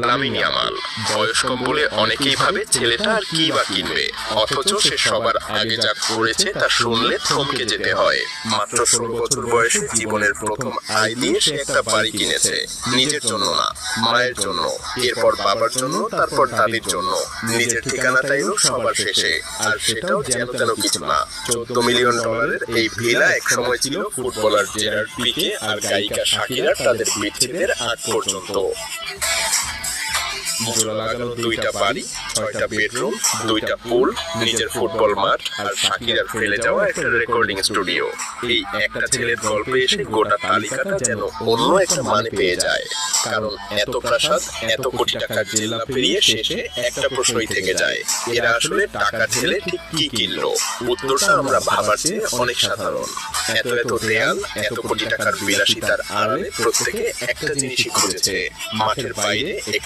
Lamine Yamal বয়স কম বলে অনেকেই ভাবে ছেলেটা আর কি বা কিনবে, অথচ সে সবার আগে যা করেছে তা শুনলে থমকে যেতে হয়। মাত্র 16 বছর বয়সে জীবনের প্রথম আয় দিয়ে সে একটা বাড়ি কিনেছে, নিজের জন্য না, মায়ের জন্য, এরপর বাবার জন্য, তারপর দাদির জন্য। নিজের ঠিকানাটা এলো সবার শেষে, আর সেটাও যেন তেন কিছু না। $14 মিলিয়ন এই ভিলা একসময় ছিল ফুটবলার জেরার্ড পিকে আর গায়িকা শাকিরা তাদের বিচ্ছেদের আগ পর্যন্ত। জোড়া লাগানো 2টা বাড়ি, 6টা বেডরুম, 2টা পুল, নিজের ফুটবল মাঠ, আর শাকিরার ফেলে যাওয়া একটা রেকর্ডিং স্টুডিও। এই একটা ছেলের গল্পে এসে গোটা তালিকাটা যেন অন্য একটা মানে পেয়ে যায়। কারণ এত প্রাসাদ, এত কোটি টাকার জেল্লা পেরিয়ে শেষে একটা প্রশ্নই থেকে যায়, এরা আসলে টাকার ছেলে ঠিক কি কিনলো? উত্তরটা আমরা ভাবার চেয়ে অনেক সাধারণ। এত এত দেয়াল, এত কোটি টাকার বিলাসিতার আড়ালে প্রত্যেকে একটা জিনিসই খুঁজেছে, মাঠের বাইরে